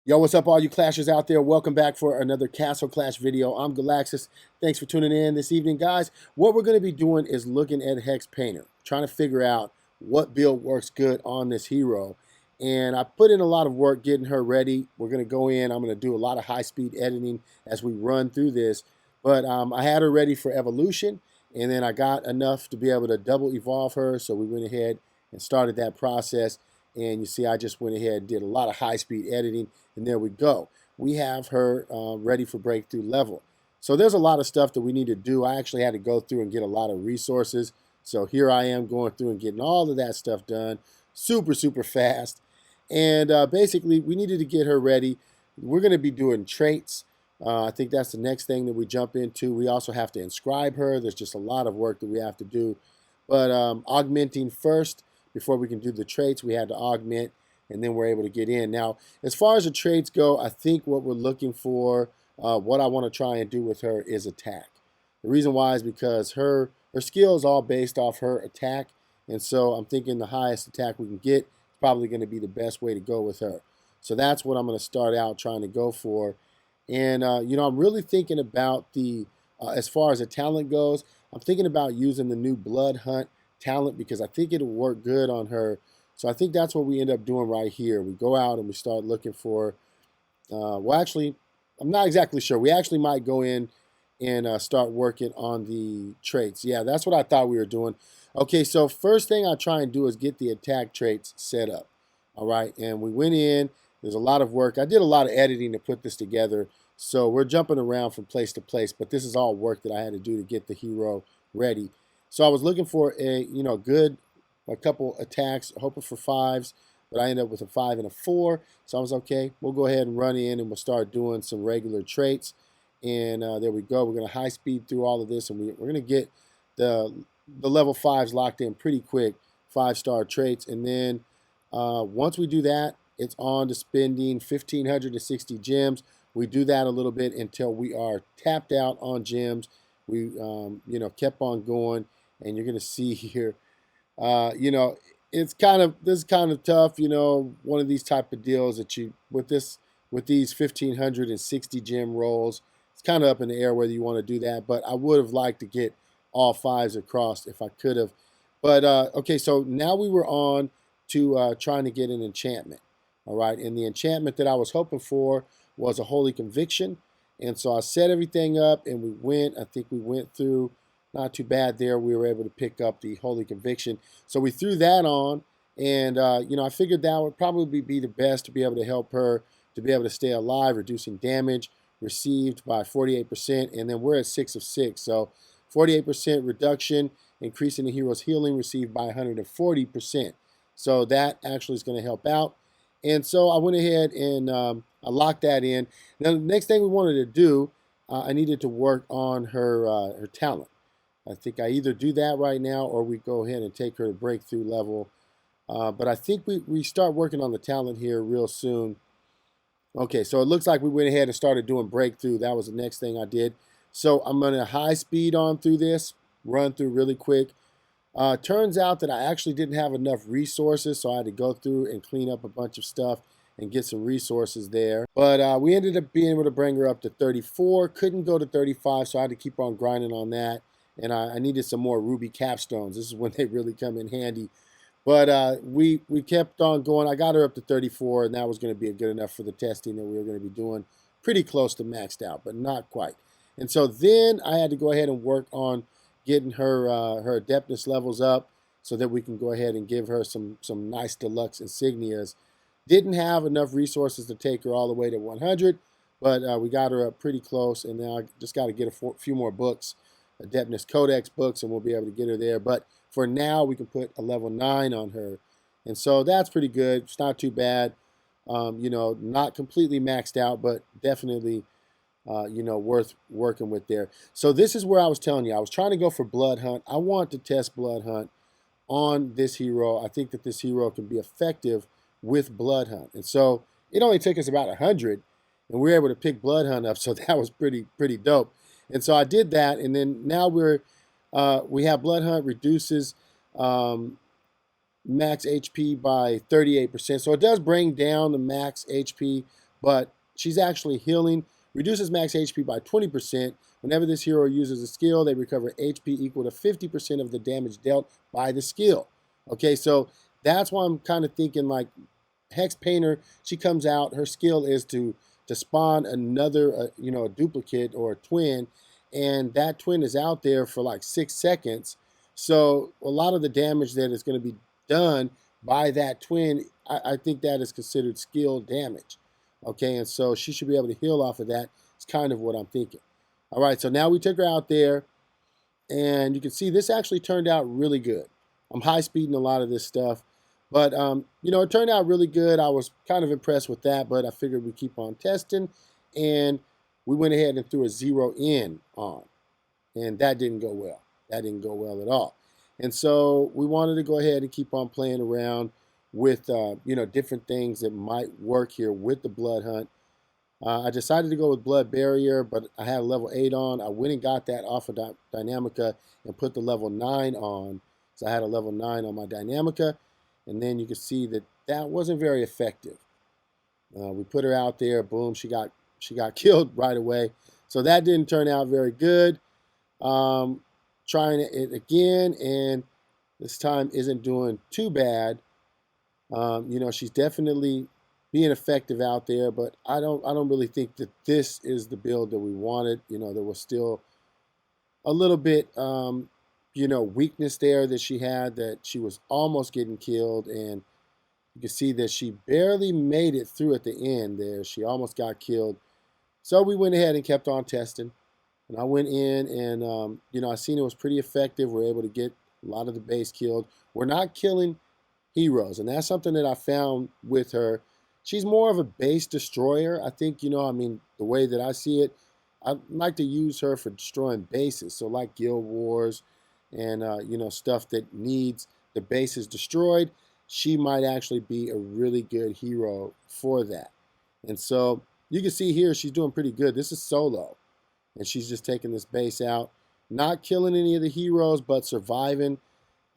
Yo, what's up, all you clashers out there? Welcome back for another Castle Clash video. I'm Galaxus. Thanks for tuning in this evening, guys. What we're going to be doing is looking at Hex Painter, trying to figure out what build works good on this hero. And I put in a lot of work getting her ready. We're going to go in. I'm going to do a lot of high-speed editing as we run through this. But I had her ready for evolution, and then I got enough to be able to double evolve her. So we went ahead and started that process. And you see, I just went ahead and did a lot of high-speed editing. And there we go. We have her ready for breakthrough level. So there's a lot of stuff that we need to do. I actually had to go through and get a lot of resources. So here I am going through and getting all of that stuff done super, super fast. And basically, we needed to get her ready. We're going to be doing traits. I think that's the next thing that we jump into. We also have to inscribe her. There's just a lot of work that we have to do. But augmenting first, before we can do the traits, we had to augment, and then we're able to get in. Now, as far as the traits go, I think what we're looking for, what I want to try and do with her is attack. The reason why is because her skill is all based off her attack, and so I'm thinking the highest attack we can get is probably going to be the best way to go with her. So that's what I'm going to start out trying to go for. And, I'm really thinking about as far as the talent goes, I'm thinking about using the new Blood Hunt talent because I think it'll work good on her. So I think that's what we end up doing right here. We go out and we start looking for, well, actually, I'm not exactly sure. We actually might go in and start working on the traits. Yeah, that's what I thought we were doing. Okay, so first thing I try and do is get the attack traits set up. All right, and we went in. There's a lot of work. I did a lot of editing to put this together. So we're jumping around from place to place, but this is all work that I had to do to get the hero ready. So I was looking for a couple attacks, hoping for fives, but I ended up with a 5 and a 4. So I was okay. We'll go ahead and run in and we'll start doing some regular traits. And there we go. We're going to high speed through all of this, and we're going to get the level 5s locked in pretty quick, 5-star traits. And then once we do that, it's on to spending 1,560 gems. We do that a little bit until we are tapped out on gems. We, kept on going, and you're going to see here, this is kind of tough, one of these type of deals that with these 1,560 gem rolls, it's kind of up in the air whether you want to do that, but I would have liked to get all 5s across if I could have. But, okay, so now we were on to trying to get an enchantment, all right, and the enchantment that I was hoping for was a Holy Conviction, and so I set everything up, and I think we went through, not too bad there. We were able to pick up the Holy Conviction. So we threw that on, and, I figured that would probably be the best to be able to help her to be able to stay alive, reducing damage received by 48%, and then we're at 6 of 6. So 48% reduction, increasing the hero's healing received by 140%. So that actually is going to help out. And so I went ahead and I locked that in. Now, the next thing we wanted to do, I needed to work on her talent. I think I either do that right now or we go ahead and take her to breakthrough level. But I think we start working on the talent here real soon. Okay, so it looks like we went ahead and started doing breakthrough. That was the next thing I did. So I'm going to high speed on through this, run through really quick. Turns out that I actually didn't have enough resources, so I had to go through and clean up a bunch of stuff and get some resources there. But we ended up being able to bring her up to 34. Couldn't go to 35, so I had to keep on grinding on that. And I needed some more ruby capstones. This is when they really come in handy. But we kept on going. I got her up to 34, and that was going to be good enough for the testing that we were going to be doing. Pretty close to maxed out, but not quite. And so then I had to go ahead and work on getting her her adeptness levels up so that we can go ahead and give her some nice deluxe insignias. Didn't have enough resources to take her all the way to 100, but we got her up pretty close, and now I just got to get a few more books, adeptness codex books, and we'll be able to get her there. But for now, we can put a level 9 on her, and so that's pretty good. It's not too bad. Not completely maxed out, but definitely worth working with there. So this is where I was telling you, I was trying to go for Blood Hunt. I want to test Blood Hunt on this hero. I think that this hero can be effective with Blood Hunt. And so it only took us about 100, and we were able to pick Blood Hunt up, so that was pretty dope. And so I did that, and then now we have Blood Hunt reduces max HP by 38%. So it does bring down the max HP but she's actually healing. Reduces max HP by 20%. Whenever this hero uses a skill, they recover HP equal to 50% of the damage dealt by the skill. Okay, so that's why I'm kind of thinking like Hex Painter, she comes out, her skill is to spawn another, a duplicate or a twin, and that twin is out there for like 6 seconds. So a lot of the damage that is going to be done by that twin, I think that is considered skill damage. Okay, and so she should be able to heal off of that. It's kind of what I'm thinking. All right, so now we took her out there, and you can see this actually turned out really good. I'm high speeding a lot of this stuff, but it turned out really good. I was kind of impressed with that, but I figured we'd keep on testing, and we went ahead and threw a 0 in on, and that didn't go well. That didn't go well at all. And so we wanted to go ahead and keep on playing around with different things that might work here with the Blood Hunt. I decided to go with Blood Barrier, but I had a level 8 on. I went and got that off of Dynamica and put the level 9 on. So I had a level 9 on my Dynamica, and then you can see that that wasn't very effective. We put her out there, boom, she got killed right away. So that didn't turn out very good. Trying it again, and this time isn't doing too bad. She's definitely being effective out there, but I don't really think that this is the build that we wanted. There was still a little bit, weakness there that she had, that she was almost getting killed, and you can see that she barely made it through at the end there. She almost got killed. So we went ahead and kept on testing, and I went in and, I seen it was pretty effective. We're able to get a lot of the base killed. We're not killing heroes, and that's something that I found with her. She's more of a base destroyer. I think, the way that I see it, I like to use her for destroying bases. So like guild wars and, stuff that needs the bases destroyed, she might actually be a really good hero for that. And so you can see here, she's doing pretty good. This is solo, and she's just taking this base out, not killing any of the heroes, but surviving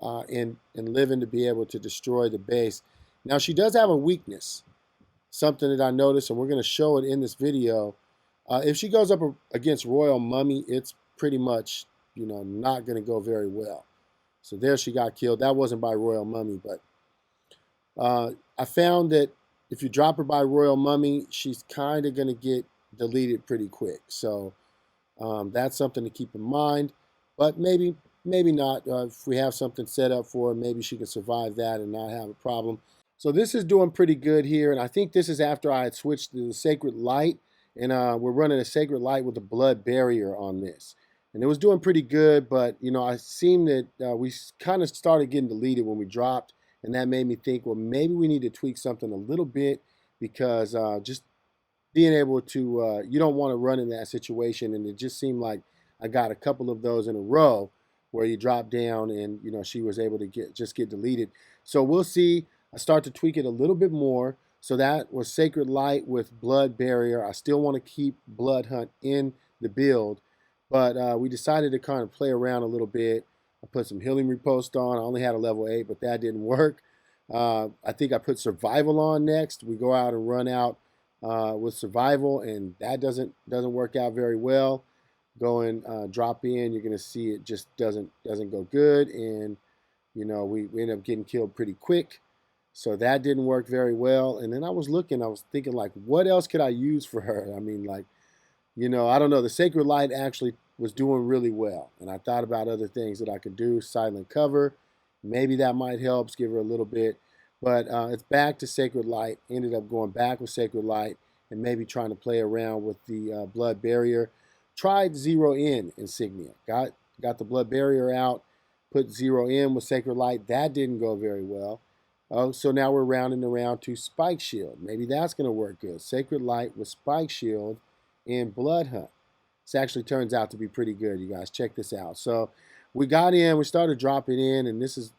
and living to be able to destroy the base. Now, she does have a weakness, something that I noticed, and we're going to show it in this video. If she goes up against Royal Mummy, it's pretty much, not going to go very well. So there she got killed. That wasn't by Royal Mummy, but I found that if you drop her by Royal Mummy, she's kind of going to get deleted pretty quick. So that's something to keep in mind. But maybe not. If we have something set up for her, maybe she can survive that and not have a problem. So this is doing pretty good here, and I think this is after I had switched to the Sacred Light, and we're running a Sacred Light with the Blood Barrier on this. And it was doing pretty good, but, I seen that we kind of started getting deleted when we dropped, and that made me think, well, maybe we need to tweak something a little bit, because just being able to, you don't want to run in that situation, and it just seemed like I got a couple of those in a row where you drop down and, she was able to get deleted. So we'll see. I start to tweak it a little bit more. So that was Sacred Light with Blood Barrier. I still want to keep Blood Hunt in the build, but we decided to kind of play around a little bit. I put some Healing Riposte on. I only had a level 8, but that didn't work. I think I put Survival on next. We go out and run out with Survival, and that doesn't work out very well. Drop in, you're going to see it just doesn't go good, and we end up getting killed pretty quick. So that didn't work very well. And then I was thinking, like, what else could I use for her? I mean, like, I don't know. The Sacred Light actually was doing really well. And I thought about other things that I could do. Silent Cover, maybe that might help, give her a little bit. But it's back to Sacred Light. Ended up going back with Sacred Light and maybe trying to play around with the Blood Barrier. Tried 0 in Insignia. Got the Blood Barrier out. Put 0 in with Sacred Light. That didn't go very well. Oh, so now we're rounding around to Spike Shield. Maybe that's going to work good. Sacred Light with Spike Shield and Blood Hunt. This actually turns out to be pretty good, you guys. Check this out. So we got in, we started dropping in, and this is,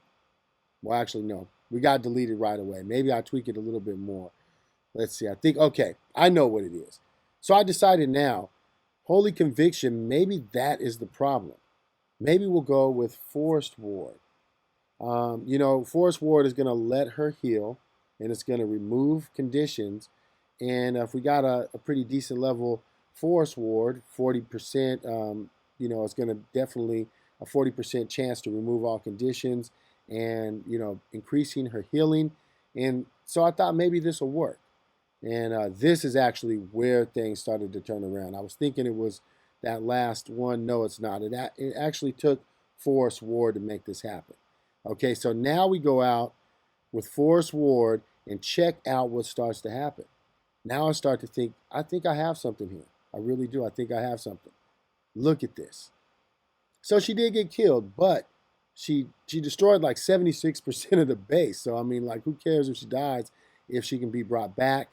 well, actually, no. We got deleted right away. Maybe I tweak it a little bit more. Let's see. I think, okay, I know what it is. So I decided now, Holy Conviction, maybe that is the problem. Maybe we'll go with Forest Ward. Forest Ward is going to let her heal, and it's going to remove conditions, And if we got a pretty decent level Forest Ward, 40%, it's going to definitely a 40% chance to remove all conditions and, increasing her healing. And so I thought maybe this will work. And this is actually where things started to turn around. I was thinking it was that last one. No, it's not. It actually took Forest Ward to make this happen. Okay, so now we go out with Forest Ward and check out what starts to happen. Now I start to think, I think I have something here. I really do. I think I have something. Look at this. So she did get killed, but she destroyed like 76% of the base. So, I mean, like, who cares if she dies if she can be brought back?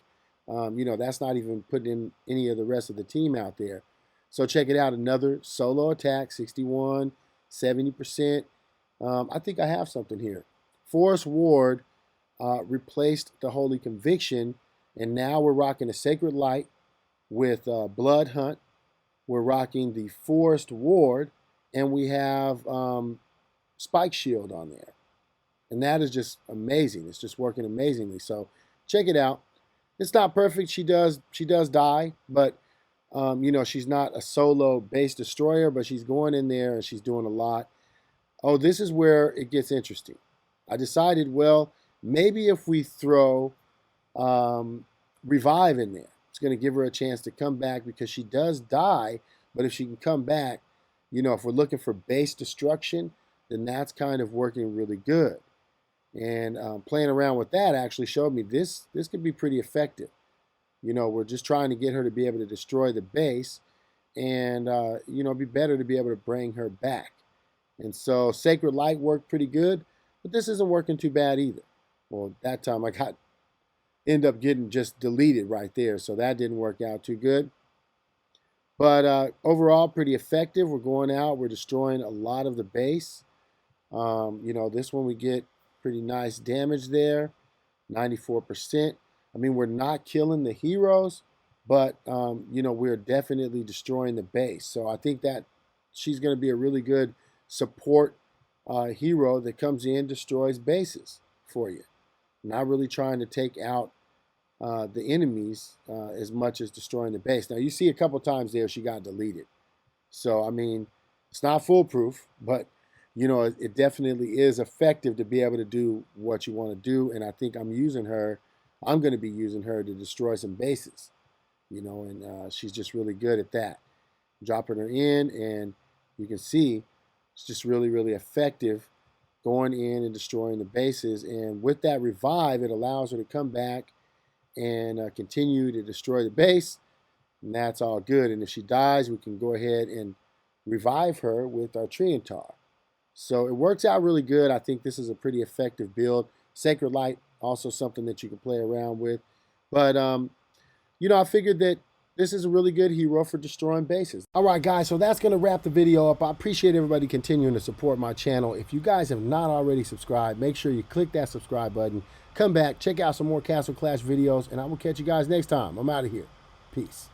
That's not even putting in any of the rest of the team out there. So check it out. Another solo attack, 61, 70%. I think I have something here. Forest Ward replaced the Holy Conviction, and now we're rocking a Sacred Light with Blood Hunt. We're rocking the Forest Ward, and we have Spike Shield on there. And that is just amazing. It's just working amazingly. So check it out. It's not perfect. She does die, but she's not a solo base destroyer, but she's going in there and she's doing a lot. Oh, this is where it gets interesting. I decided, well, maybe if we throw Revive in there, it's going to give her a chance to come back because she does die. But if she can come back, if we're looking for base destruction, then that's kind of working really good. And playing around with that actually showed me this could be pretty effective. We're just trying to get her to be able to destroy the base, and it'd be better to be able to bring her back. And so Sacred Light worked pretty good, but this isn't working too bad either. Well, that time I end up getting just deleted right there, so that didn't work out too good. But overall, pretty effective. We're going out, we're destroying a lot of the base. This one we get pretty nice damage there, 94%. I mean, we're not killing the heroes, but, we're definitely destroying the base. So I think that she's going to be a really good support hero that comes in, destroys bases for you. Not really trying to take out the enemies as much as destroying the base. Now, you see a couple times there she got deleted. So, I mean, it's not foolproof, but it definitely is effective to be able to do what you want to do. And I think I'm going to be using her to destroy some bases, and she's just really good at that. Dropping her in, and you can see it's just really, really effective going in and destroying the bases. And with that revive, it allows her to come back and continue to destroy the base. And that's all good. And if she dies, we can go ahead and revive her with our Triantar. So it works out really good. I think this is a pretty effective build. Sacred Light, also something that you can play around with. But, I figured that this is a really good hero for destroying bases. All right, guys, so that's going to wrap the video up. I appreciate everybody continuing to support my channel. If you guys have not already subscribed, make sure you click that subscribe button. Come back, check out some more Castle Clash videos, and I will catch you guys next time. I'm out of here. Peace.